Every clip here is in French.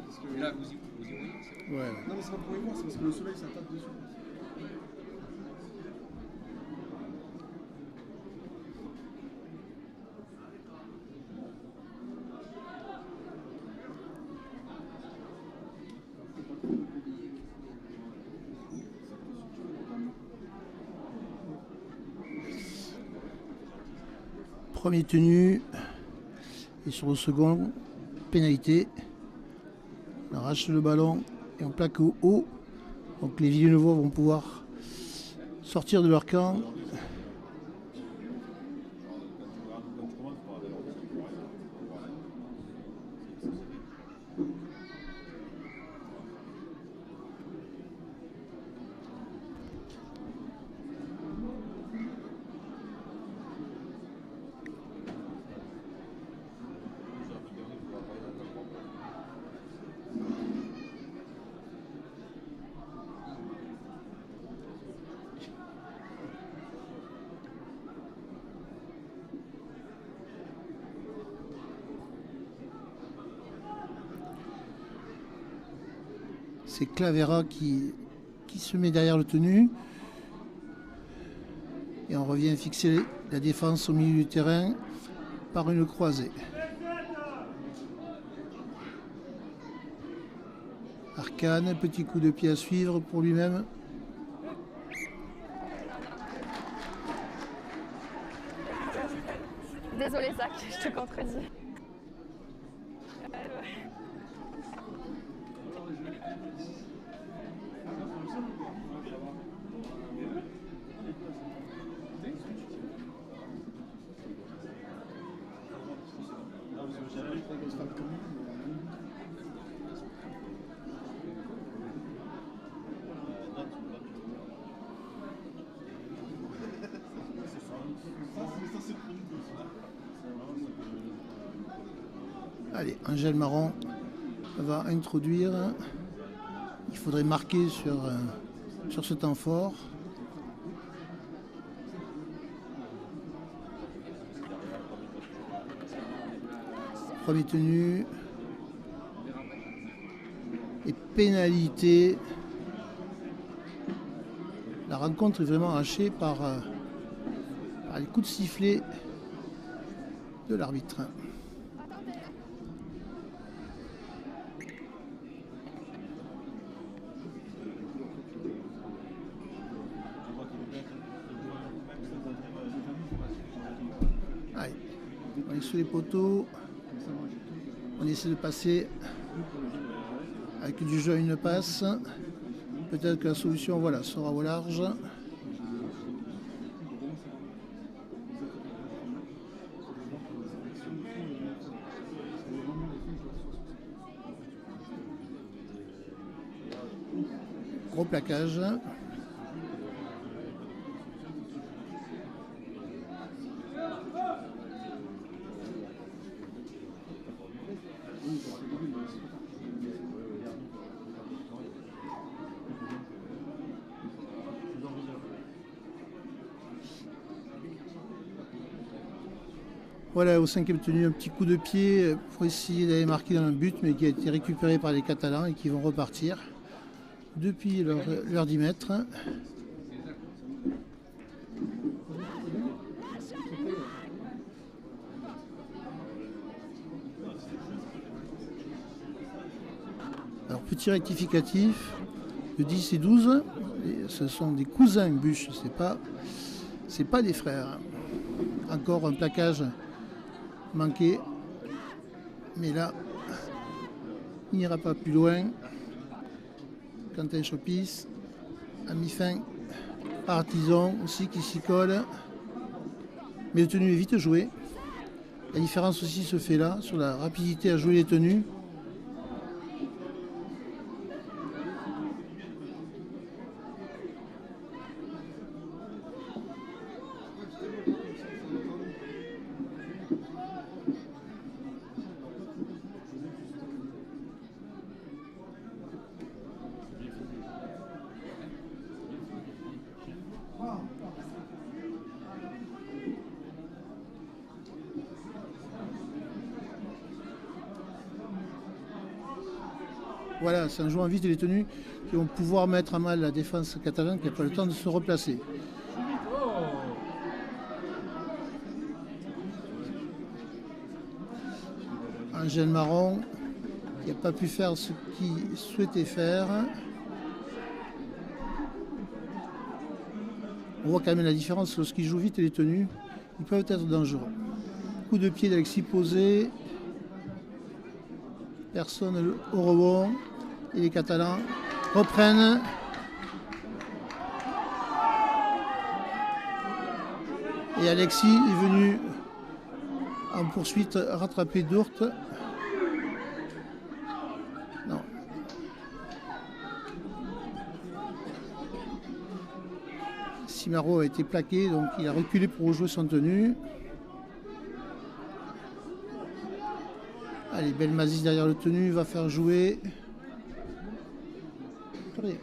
parce que... Et là, vous y voyez, c'est vrai. Ouais. Non, mais c'est pas pour y voir, c'est parce que le soleil, ça tape dessus. Premier tenu. Et sur le second, pénalité. On arrache le ballon et on plaque au haut. Donc les Villeneuvois vont pouvoir sortir de leur camp. C'est Clavera qui se met derrière le tenu. Et on revient fixer la défense au milieu du terrain par une croisée. Arcane, petit coup de pied à suivre pour lui-même. Désolé Zach, je te contredis. Allez, Angèle Marron va introduire. Il faudrait marquer sur ce temps fort. Premier tenu. Et pénalité. La rencontre est vraiment hachée par les coups de sifflet de l'arbitre. Allez, on est sous les poteaux. On essaie de passer avec du jeu à une passe. Peut-être que la solution voilà, sera au large. Gros plaquage. Voilà, au cinquième tenu, un petit coup de pied pour essayer d'aller marquer dans un but, mais qui a été récupéré par les Catalans et qui vont repartir depuis leur 10 mètres. Alors, petit rectificatif, de 10 et 12, et ce sont des cousins bûches, c'est pas des frères. Encore un plaquage manqué, mais là il n'ira pas plus loin. Quentin Chopis a mis fin à Artisan aussi qui s'y colle, mais le tenu est vite joué. La différence aussi se fait là sur la rapidité à jouer les tenues. Voilà, c'est en jouant vite les tenues qui vont pouvoir mettre à mal la défense catalane qui n'a pas le temps de se replacer. Angèle Marron qui n'a pas pu faire ce qu'il souhaitait faire. On voit quand même la différence lorsqu'ils jouent vite les tenues, ils peuvent être dangereux. Coup de pied d'Alexis posé. Personne au rebond. Et les Catalans reprennent. Et Alexis est venu en poursuite rattraper Dourte. Non. Simaro a été plaqué, donc il a reculé pour rejouer son tenue. Allez, Belmazis derrière le tenue va faire jouer. Rien.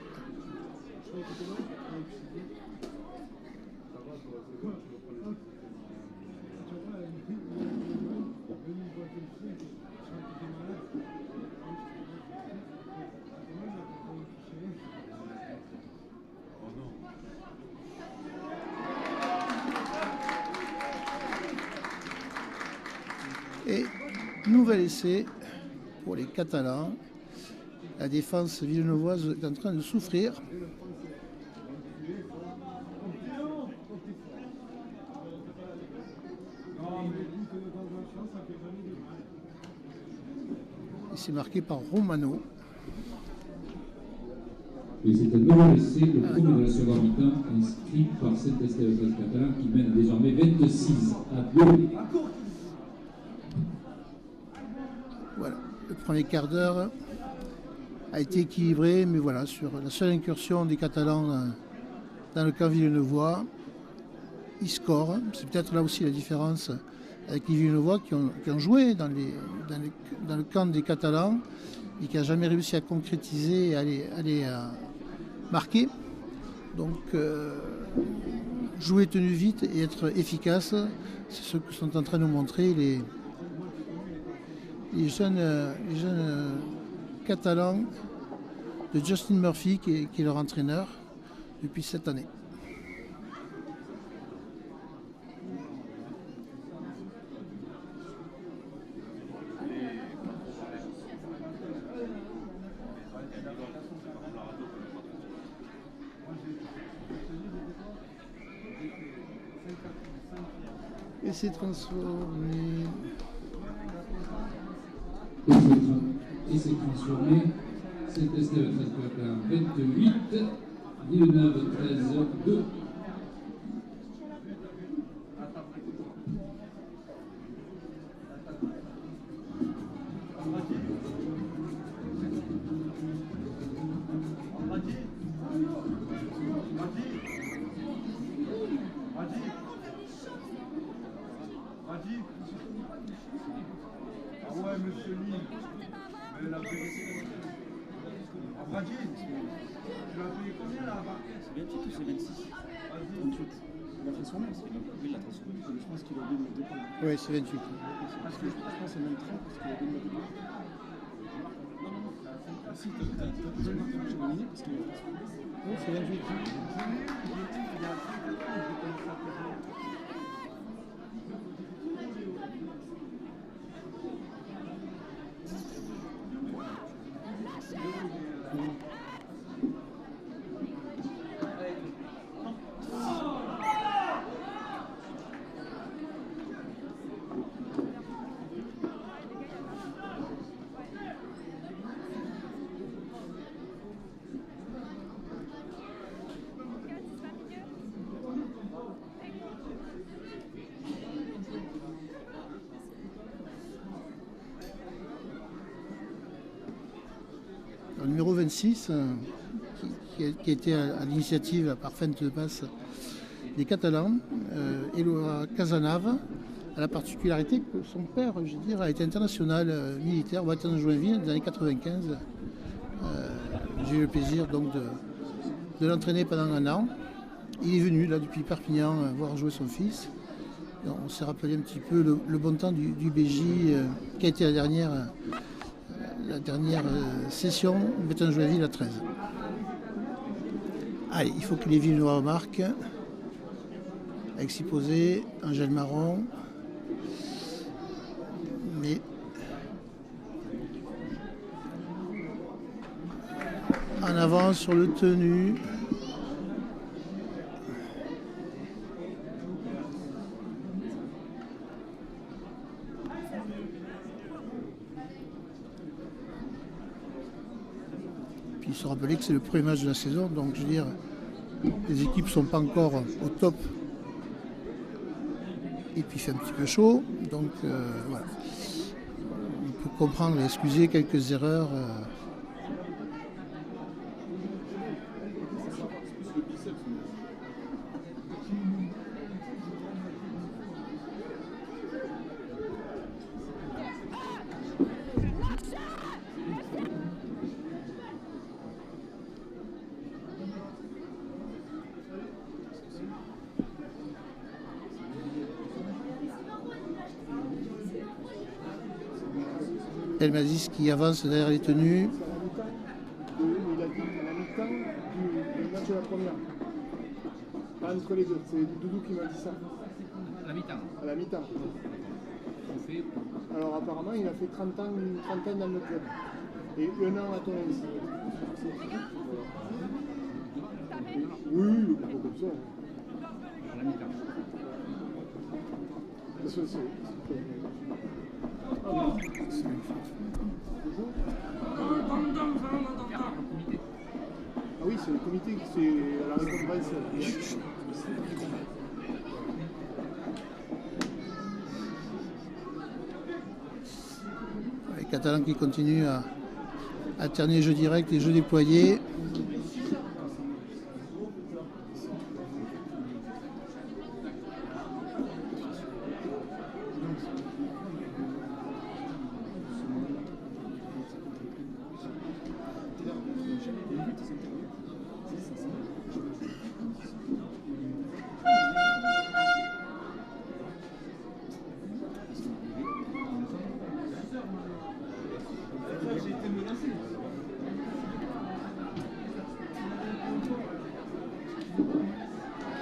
Et nouvel essai pour les Catalans. La défense villeneuvoise est en train de souffrir. Et c'est marqué par Romano. Et c'est un nouvel essai, le premier de la seconde mi-temps, inscrit par Saint-Estève catalan qui mène désormais 26-2. Voilà, le premier quart d'heure a été équilibré, mais voilà, sur la seule incursion des Catalans dans le camp villeneuvois, ils scorent. C'est peut-être là aussi la différence avec les Villeneuvois qui ont joué dans le camp des Catalans et qui n'ont jamais réussi à concrétiser et aller marquer. Donc, jouer tenu vite et être efficace, c'est ce que sont en train de nous montrer les jeunes Catalans de Justin Murphy, qui est leur entraîneur depuis cette année. Et c'est transformé. Et c'est transformé. Saint-Estève 28, Villeneuve 13-2. Ah ouais, monsieur Lille. Mais la vérité. Abradi, tu l'as payé combien là à Barquet? C'est 28 ou c'est 26? 28. Il a transformé, il l'a transformé. Je pense qu'il a oublié de le départ. Oui, c'est 28. Parce que je pense que c'est même 30 parce qu'il a oublié de le départ. Non, non, non. Ah si, t'as éliminé parce qu'il a transformé. Oui, c'est 28. Le numéro 26, qui a été à l'initiative par feinte de passe des Catalans, Eloa Casanave, a la particularité que son père, je veux dire, a été international militaire au bataillon de Joinville dans les années 95. J'ai eu le plaisir donc de l'entraîner pendant un an. Il est venu là depuis Perpignan voir jouer son fils. Et on s'est rappelé un petit peu le bon temps du BJ qui a été la la dernière session, Bettenjoinville à 13. Allez, il faut que les Villenois marquent. Avec Siposé, Angèle Marron. Mais en avant sur le tenu. Puis il se rappeler que c'est le premier match de la saison, donc je veux dire, les équipes ne sont pas encore au top. Et puis il fait un petit peu chaud, donc voilà. On peut comprendre et excuser quelques erreurs. Elmazis qui avance derrière les tenues. Il a dit la mi-temps du match de la première. Pas entre les deux, c'est Doudou qui m'a dit ça. À la mi-temps. À la mi-temps. On fait. Alors apparemment il a fait 30 ans, une trentaine dans le club. Et un an à ton ici. Oui, pas comme ça. À la mi-temps. Ah oui, c'est le comité, c'est à la récompense. Les Catalans qui continuent à alterner jeu direct et jeu déployé.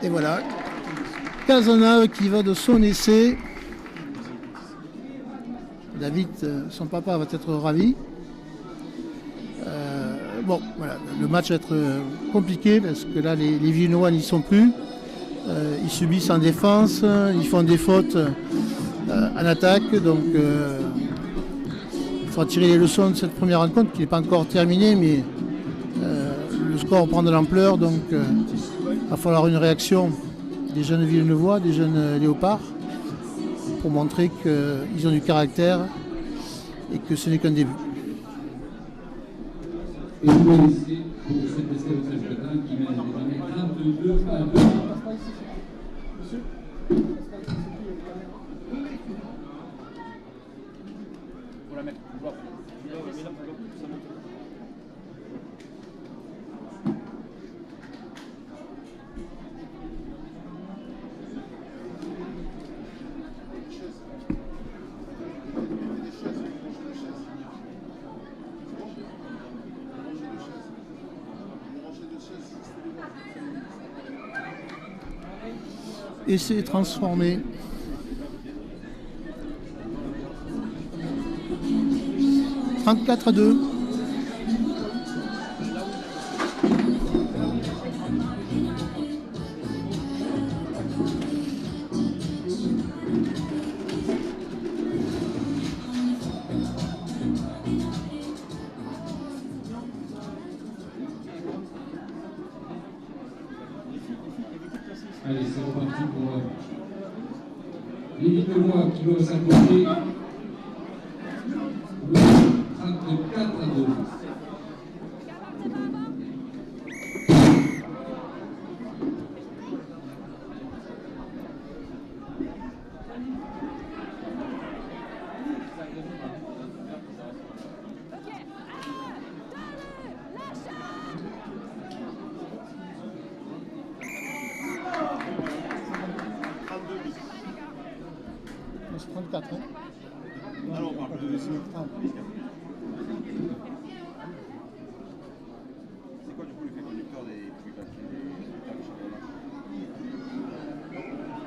Et voilà, Cazenave qui va de son essai. David, son papa, va être ravi. Bon, voilà, le match va être compliqué parce que là, les Villenois n'y sont plus. Ils subissent en défense, ils font des fautes en attaque. Donc, il faudra tirer les leçons de cette première rencontre qui n'est pas encore terminée, mais le score prend de l'ampleur. Donc, il va falloir une réaction des jeunes Villeneuvois, des jeunes Léopards, pour montrer qu'ils ont du caractère et que ce n'est qu'un début. Et vous laissez pour cette escalade catalan qui mène désormais 32 à 2. Faut la mettre. Et c'est transformé. « 34 à 2. Allez, c'est reparti pour les Villenois qui doivent s'accrocher. 34 à 2. C'est 34. Hein. Alors, on parle de 30. C'est quoi du coup le fait conducteur des plus papiers des championnats?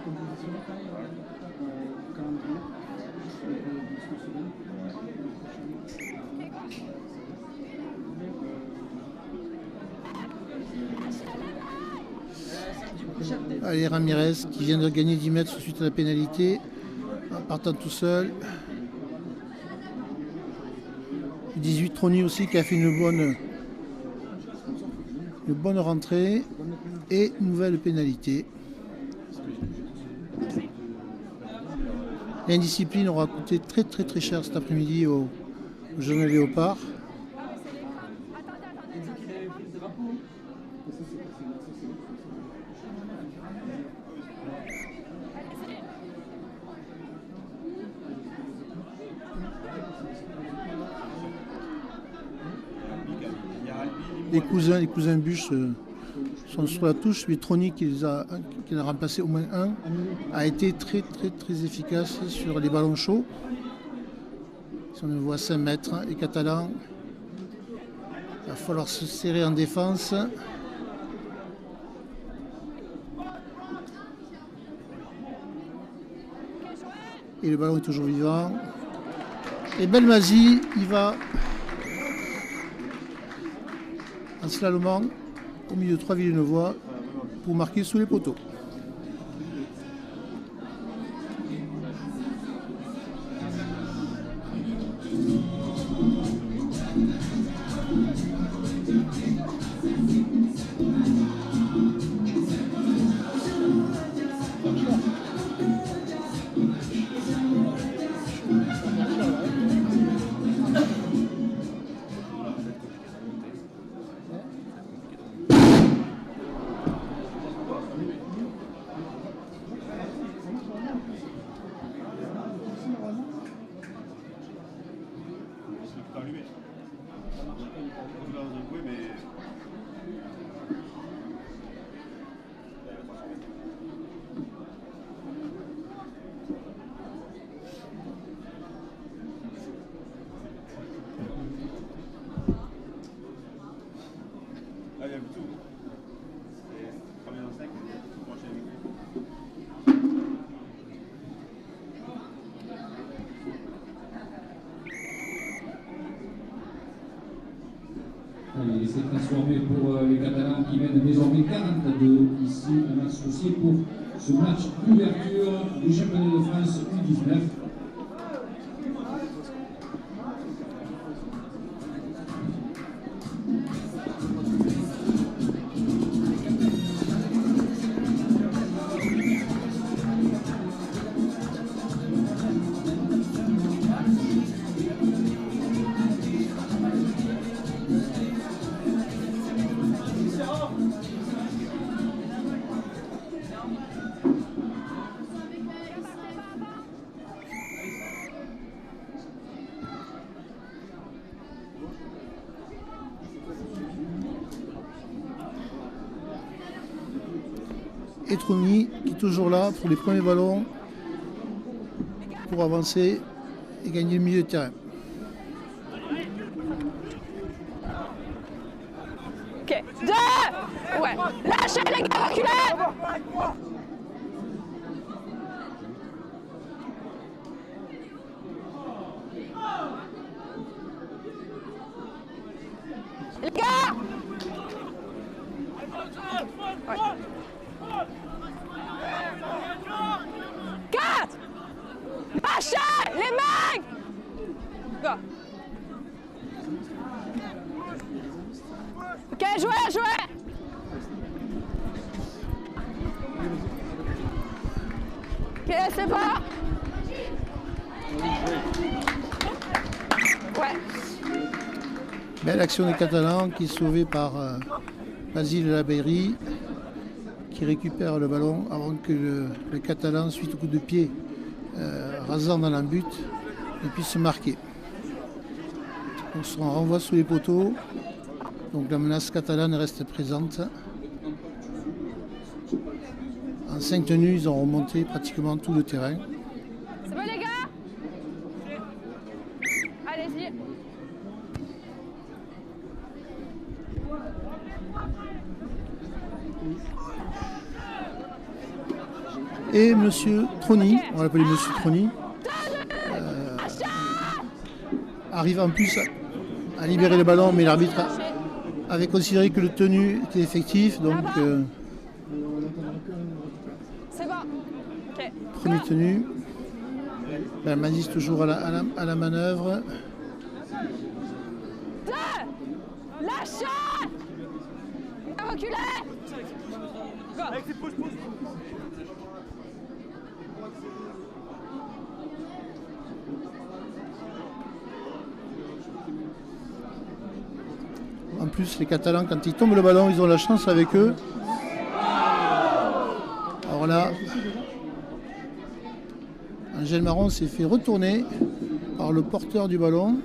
Composition, calendrier, Allez, Ramirez qui vient de gagner 10 mètres suite à la pénalité en partant tout seul. 18 Trony aussi qui a fait une bonne rentrée et nouvelle pénalité. L'indiscipline aura coûté très cher cet après-midi au jeune Léopard. Les cousins Buche sont sur la touche. Mais Trony qui en a remplacé au moins un a été très efficace sur les ballons chauds. Si on le voit à 5 mètres, les Catalans, il va falloir se serrer en défense. Et le ballon est toujours vivant. Et Belmazzi, il va en slalomant au milieu de 3 Villeneuvois pour marquer sous les poteaux. Allez, c'est transformé pour les Catalans qui mènent désormais 42 ici à l'associé pour ce match d'ouverture du championnat de France U19. Et Trony qui est toujours là pour les premiers ballons pour avancer et gagner le milieu de terrain. Ok, 2. Ouais, lâchez les gars, reculez. Les gars. Ouais. 4. Lâchez les mecs. Go. Ok, jouez. Ok, c'est bon. Ouais. Belle action des Catalans qui est sauvée par Basile Labeyrie qui récupère le ballon avant que le Catalan, suite au coup de pied rasant dans la butte, ne puisse se marquer. On se renvoie sous les poteaux. Donc la menace catalane reste présente. En 5 tenues, ils ont remonté pratiquement tout le terrain. C'est bon les gars. Allez-y. Et Monsieur Trony, on va l'appeler Monsieur Trony, arrive en plus à libérer le ballon, mais l'arbitre avait considéré que le tenu était effectif, donc C'est bon. Ok. premier tenu. Manise toujours à la manœuvre. Lâche. Reculez. Go. En plus, les Catalans, quand ils tombent le ballon, ils ont la chance avec eux. Alors là, Angèle Marron s'est fait retourner par le porteur du ballon.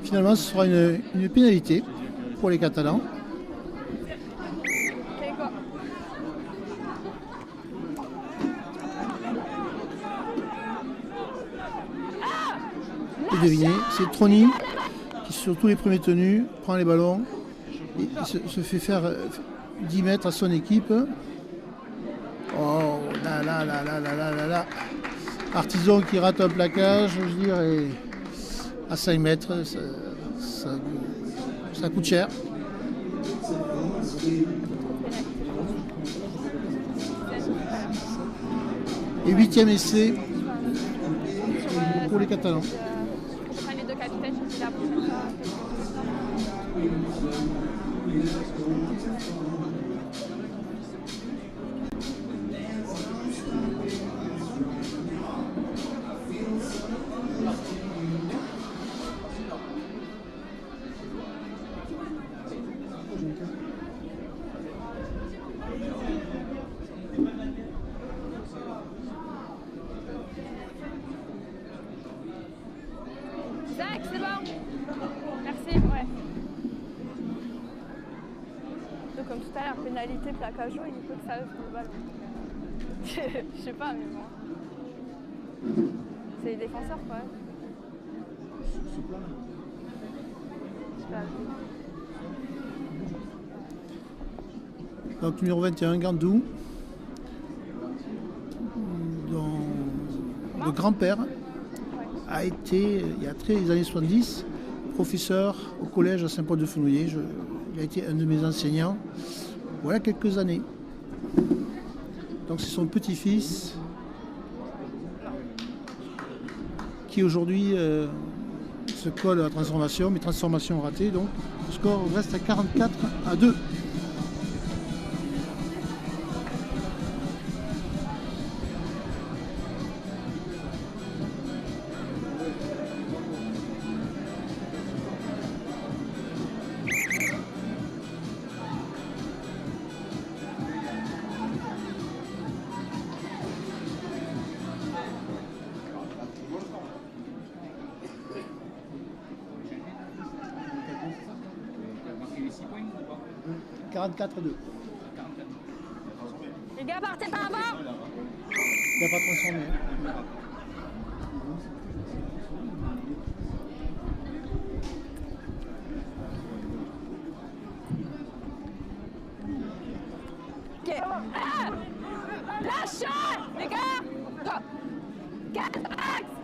Finalement, ce sera une pénalité pour les Catalans. Ok, go. Et devinez, c'est Trony qui, sur tous les premiers tenus, prend les ballons et se fait faire 10 mètres à son équipe. Oh là là là là là là là là. Artisan qui rate un plaquage, je veux dire, et à 5 mètres, ça coûte cher. Et 8e essai pour les Catalans. Je prends les deux capitaines, je suis là pour ça. Zach, c'est bon. Merci, ouais. Donc, comme tout à l'heure, pénalité, plaquage jaune, il faut que ça ouvre le ballon. Je sais pas, mais bon. C'est les défenseurs, quoi. Donc numéro 21, Gandou, dont le grand-père a été, il y a les années 70, professeur au collège à Saint-Paul-de-Fenouillet. Il a été un de mes enseignants, voilà quelques années. Donc c'est son petit-fils qui aujourd'hui se colle à la transformation, mais transformation ratée. Donc le score reste à 44-2. Marqué les 6 points ou pas 44-2. Les gars, partez par avant. Il n'a pas transformé. Ok. Ah, lâche, les gars. Go. 4 axes.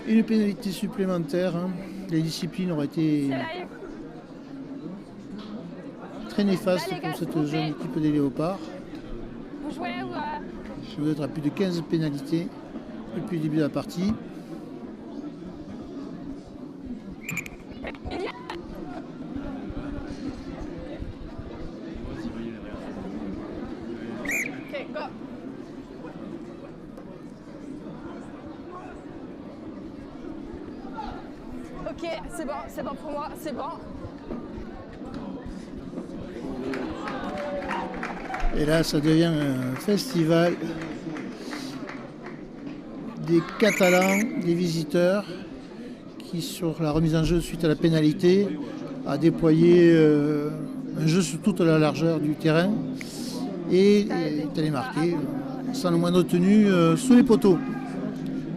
Une pénalité supplémentaire. Hein. Les disciplines auraient été très néfastes pour cette jeune équipe des Léopards. Vous jouez ou Je dois être à plus de 15 pénalités depuis le début de la partie. Ok, go. Ok, c'est bon pour moi, c'est bon. Et là, ça devient un festival des Catalans, des visiteurs, qui, sur la remise en jeu suite à la pénalité, a déployé un jeu sur toute la largeur du terrain et est allé marquer, sans le moindre tenue, sous les poteaux.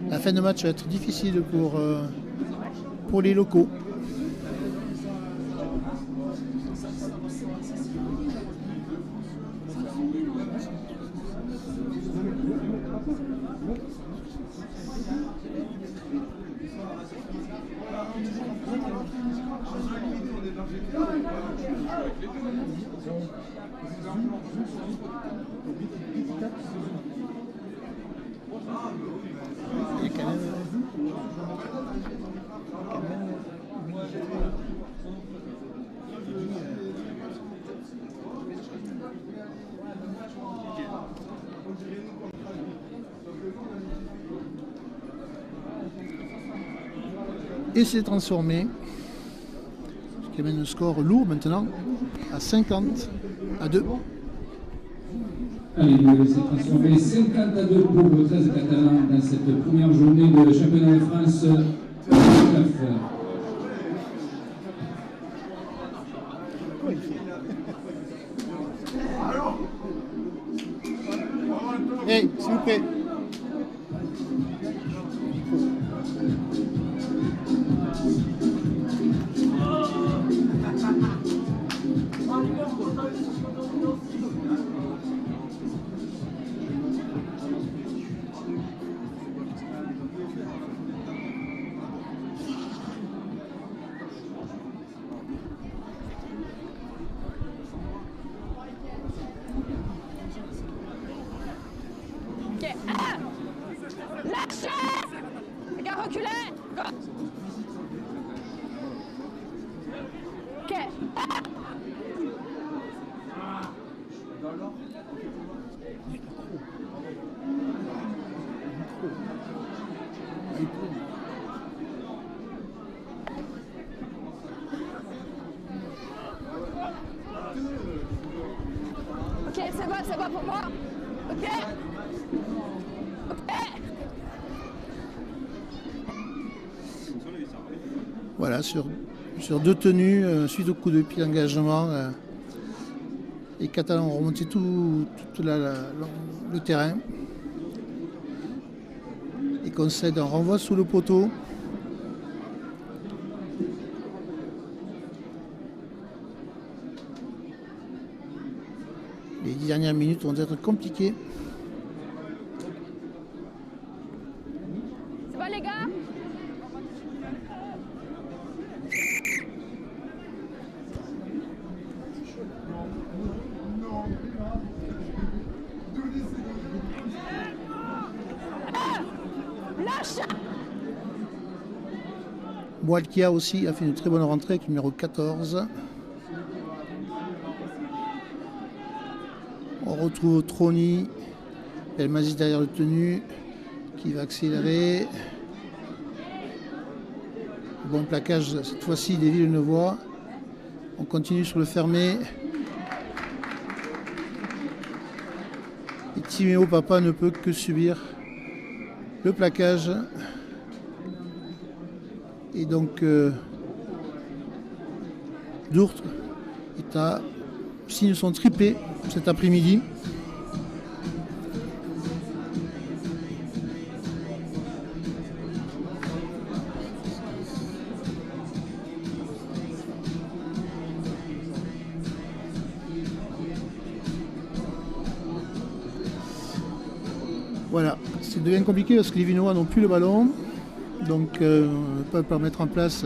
La fin de match va être difficile pour les locaux. Il y a quand même... Et c'est transformé, ce qui amène un score lourd maintenant à 50-2. Allez, c'est transformé 50-2 pour le 13 catalan dans cette première journée de championnat de France 9. Hey, s'il vous plaît. Ok, lâchez! Les gars, reculez! Ok. Ok, c'est bon pour moi. Ok. Voilà, sur deux tenues, suite au coup de pied d'engagement, les Catalans ont remonté tout le terrain et concèdent un renvoi sous le poteau. Les 10 dernières minutes vont être compliquées. C'est bon les gars? Lâche! Boalkia aussi a fait une très bonne rentrée avec le numéro 14. On retrouve Troni, Elmazi derrière le tenu, qui va accélérer. Bon plaquage cette fois-ci des Villeneuvois. On continue sur le fermé. Et Timéo Papa ne peut que subir le plaquage. Et donc Dourtre signe son triplé cet après-midi. Voilà, ça devient compliqué parce que les Vinois n'ont plus le ballon, donc ne peuvent pas mettre en place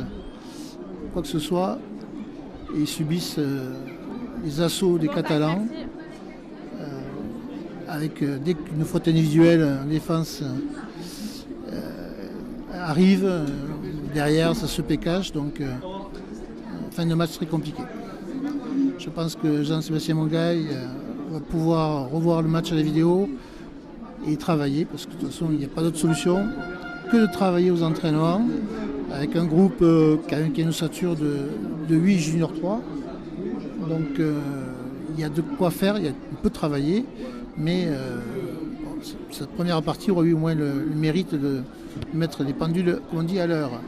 quoi que ce soit et ils subissent les assauts des Catalans avec dès qu'une faute individuelle en défense arrive, derrière ça se pécache, donc fin de match très compliqué. Je pense que Jean-Sébastien Mongaille va pouvoir revoir le match à la vidéo et travailler, parce que de toute façon il n'y a pas d'autre solution que de travailler aux entraînements avec un groupe qui a une ossature de 8 Junior 3. Donc il y a de quoi faire, on peut travailler, mais cette première partie aurait eu au moins le mérite de mettre les pendules, comme on dit, à l'heure.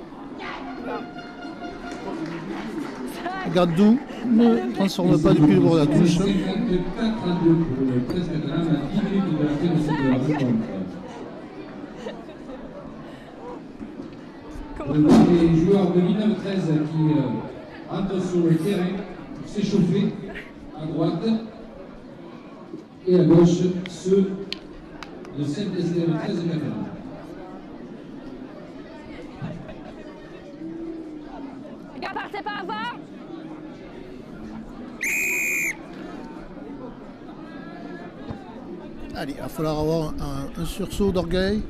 Gadou ne transforme pas depuis le bord de la touche. 54 à 2 pour le 13 catalan à 10 minutes de la fin de cette rencontre. On voit les joueurs de 19-13 qui entrent sur le terrain pour s'échauffer à droite et à gauche ceux de Saint-Estève 13 catalan. Les gars, partez pas avant! Allez, il va falloir avoir un sursaut d'orgueil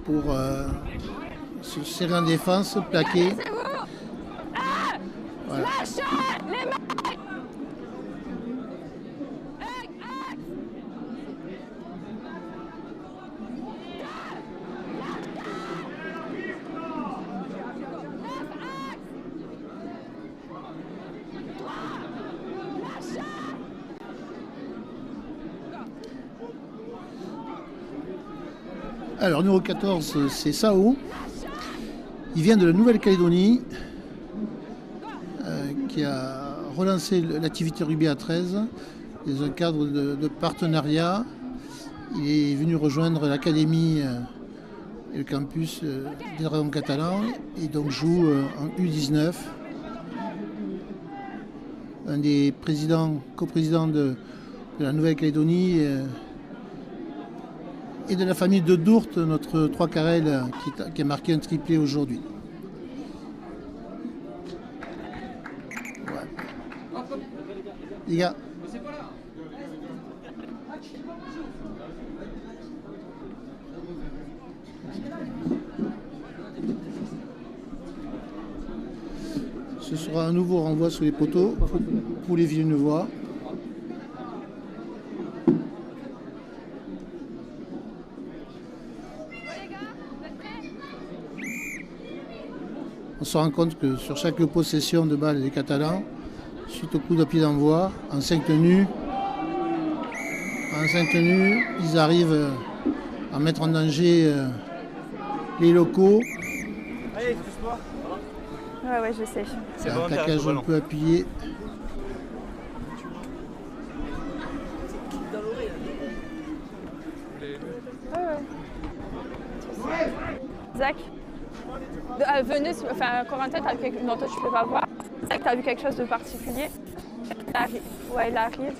pour se serrer en défense, plaquer. Voilà. Lâchez les mecs! Alors, numéro 14, c'est Sao. Il vient de la Nouvelle-Calédonie, qui a relancé l'activité rugby à 13 dans un cadre de partenariat. Il est venu rejoindre l'académie et le campus des Dragons catalans et donc joue en U19. Un des coprésidents de la Nouvelle-Calédonie et de la famille de Dourte, notre 3 carrel qui a marqué un triplé aujourd'hui. Ouais. Les gars. Ce sera un nouveau renvoi sur les poteaux pour les Villeneuvois. On se rend compte que sur chaque possession de balle des Catalans, suite au coup de pied d'envoi, en 5 tenues, ils arrivent à mettre en danger les locaux. Allez, excuse-moi. Ouais, je sais. C'est Un bon, plaquage un peu appuyé. Zach, venez, enfin, Corentin, t'as vu quelque... Non, toi, tu peux pas voir. Zach, t'as vu quelque chose de particulier? Il arrive. Ouais, il arrive.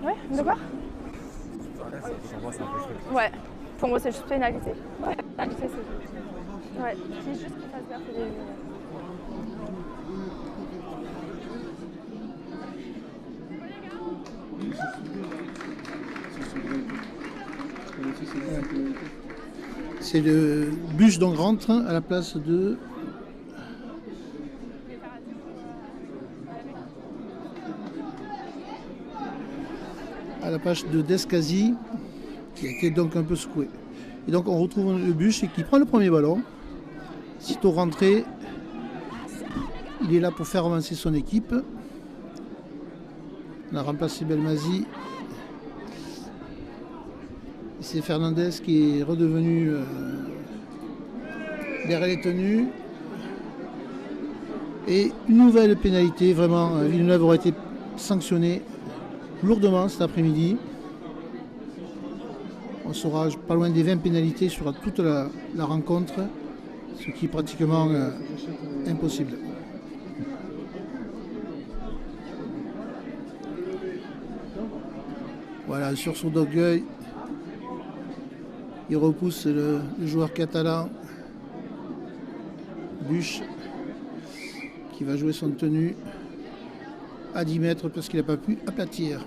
Ouais, de quoi? Ouais, pour moi, c'est juste pénalité. Ouais, pénalité, c'est tout. Ouais, c'est juste qu'il fasse gaffe au début. C'est le bus donc rentre à la place de Descasi qui a été donc un peu secoué. Et donc on retrouve le bus qui prend le premier ballon. Sitôt rentré, il est là pour faire avancer son équipe. On a remplacé Belmasi. C'est Fernandez qui est redevenu derrière les tenues. Et une nouvelle pénalité, vraiment, Villeneuve aurait été sanctionné lourdement cet après-midi. On sera pas loin des 20 pénalités sur toute la rencontre, ce qui est pratiquement impossible. Voilà, un sursaut d'orgueil. Il repousse le joueur catalan, Buche, qui va jouer son tenue à 10 mètres parce qu'il n'a pas pu aplatir.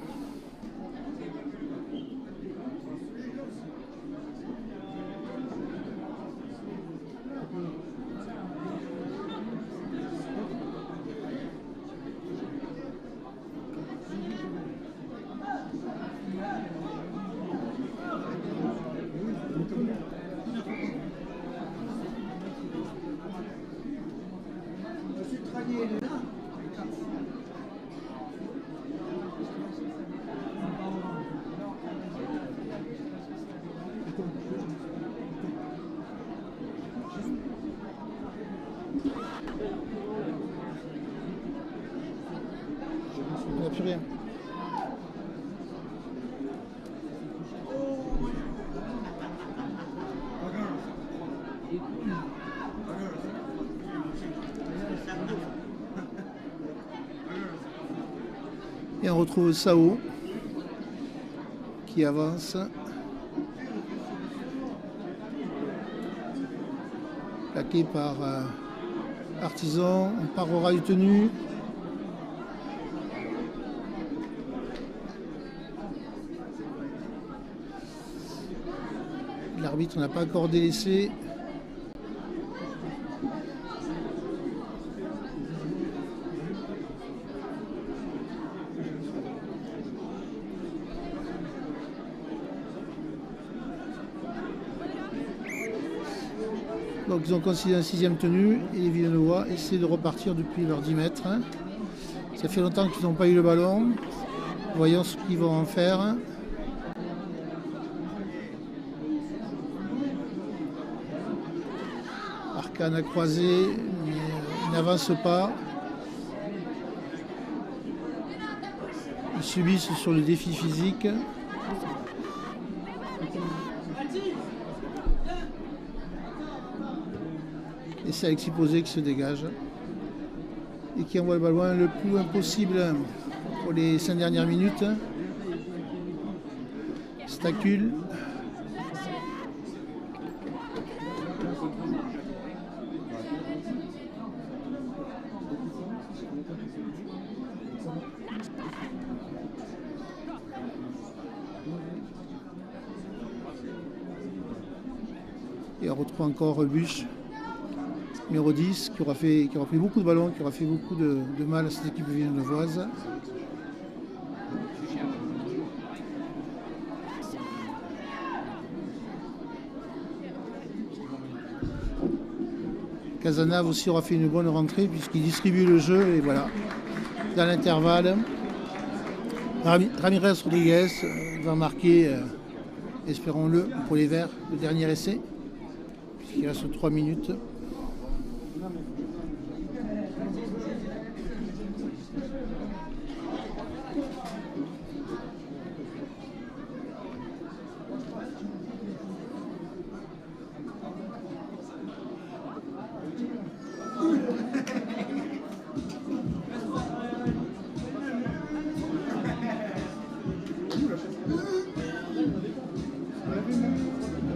n'y a plus rien. Et on retrouve Sao qui avance. Plaqué par Artisan. On part au rail tenu. L'arbitre n'a pas accordé l'essai. Donc ils ont considéré un 6e tenu et les Villeneuvois essaient de repartir depuis leurs 10 mètres. Ça fait longtemps qu'ils n'ont pas eu le ballon. Voyons ce qu'ils vont en faire. Arcane a croisé, mais il n'avance pas. Ils subissent sur le défi physique. Et c'est Alexis Posé qui se dégage et qui envoie le ballon le plus loin possible pour les 5 dernières minutes. Stacule. Et on retrouve encore Buche, numéro 10, qui aura pris beaucoup de ballons, qui aura fait beaucoup de mal à cette équipe villeneuvoise. Cazenave aussi aura fait une bonne rentrée puisqu'il distribue le jeu et voilà. Dans l'intervalle, Ramirez Rodriguez va marquer, espérons-le, pour les Verts, le dernier essai, puisqu'il reste 3 minutes.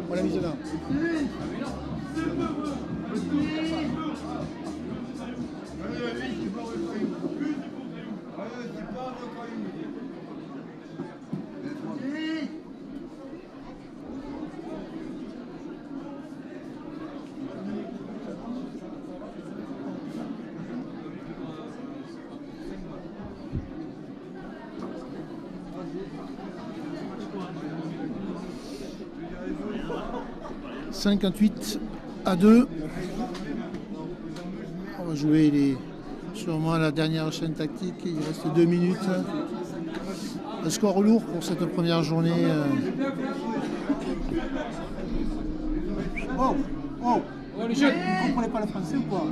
On l'a mise là. « 58-2. On va jouer sûrement la dernière chaîne tactique. Il reste 2 minutes. Un score lourd pour cette première journée. Oh, les jeunes, vous ne comprenez pas le français ou quoi?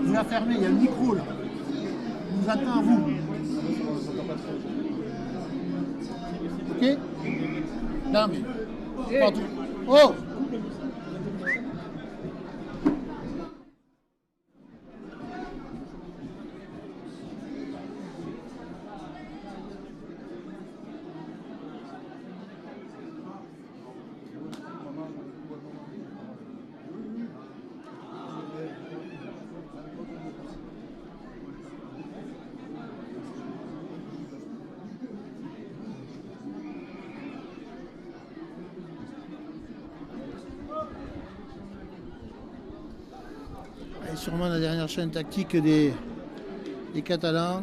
Vous la fermez, il y a le micro là. On vous attend à vous. Ok? Non mais. Pardon. Oh! Sûrement la dernière chaîne tactique des Catalans.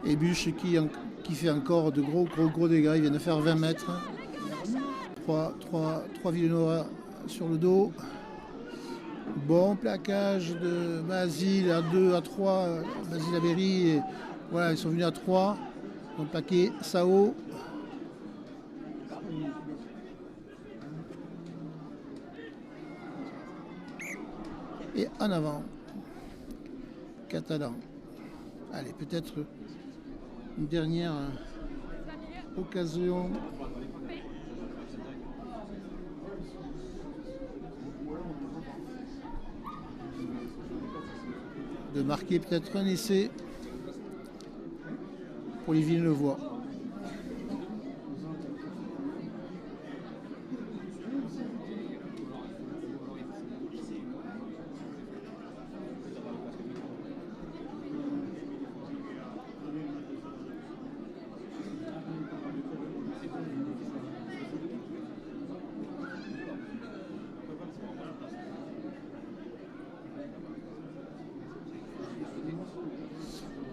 Et Buche qui fait encore de gros dégâts. Il vient de faire 20 mètres. 3 Villeneuvois sur le dos. Bon plaquage de Basile à 2, à 3. Basile Aberry. Et voilà, ils sont venus à 3. Ils ont plaqué Sao. Et en avant, Catalan. Allez, peut-être Une dernière occasion de marquer peut-être un essai pour les Villeneuvois.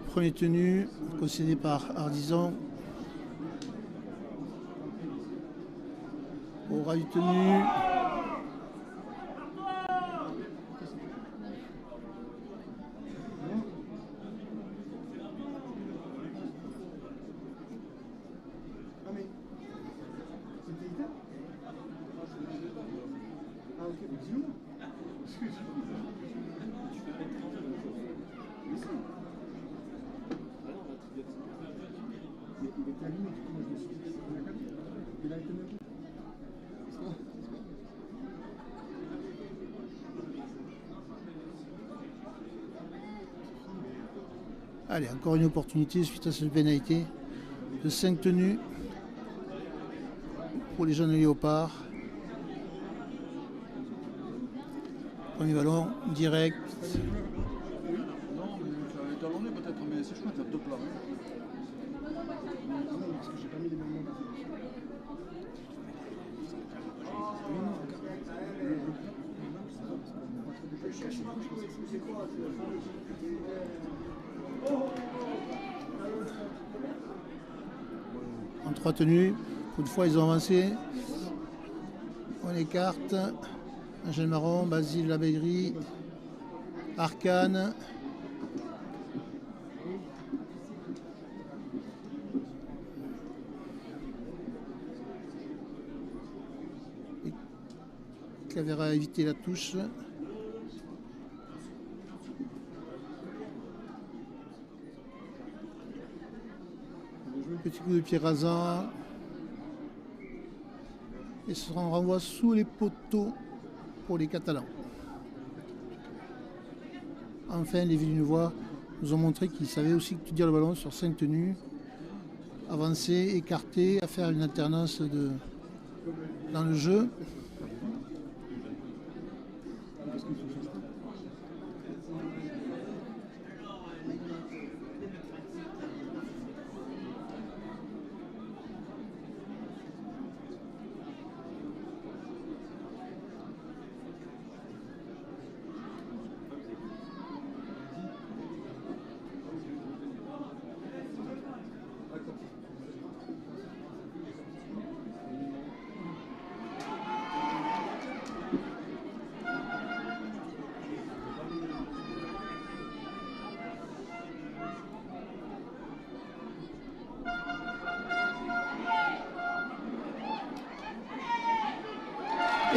Premier tenu concédé par Ardizan. Aura du tenu. Allez, encore une opportunité suite à cette pénalité de 5 tenues pour les jeunes léopards. Premier ballon direct. Non, mais ça a étalonné peut-être, mais c'est chouette, il y a deux plats. Parce que j'ai pas mis les mêmes noms. En 3 tenues, une fois ils ont avancé. On écarte. Angèle Marron, Basile Labéry, Arcane. Et Clavera a évité la touche. Petit coup de pied rasant. Et ce sera un renvoi sous les poteaux pour les Catalans. Enfin, les Villeneuvois nous ont montré qu'ils savaient aussi tenir le ballon sur 5 tenues, avancer, écarter, à faire une alternance dans le jeu.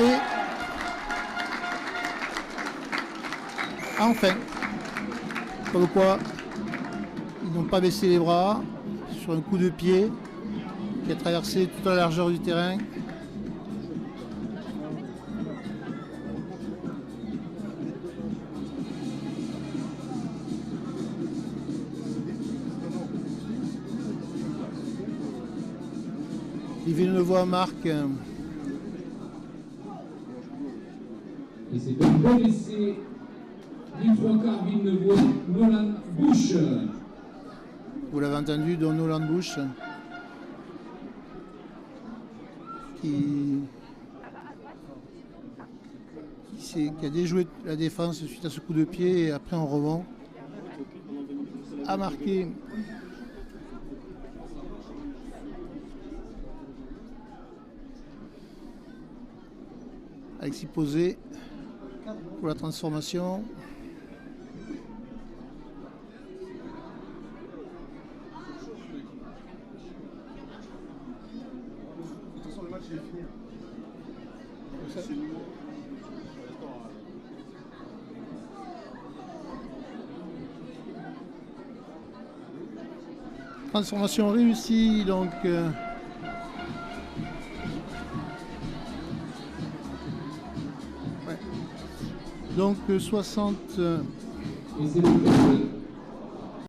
Et enfin, comme quoi ils n'ont pas baissé les bras sur un coup de pied qui a traversé toute la largeur du terrain. Les Villeneuvois marquent. Et c'est un bon essai du 3/4 Villeneuvois, Nolan Bush. Vous l'avez entendu, Don Nolan Bush, qui a déjoué la défense suite à ce coup de pied et après en rebond a marqué. Alexis Posé pour la transformation. De toute façon, le match il est fini. Transformation réussie, donc ouais. Donc 60. Et c'est le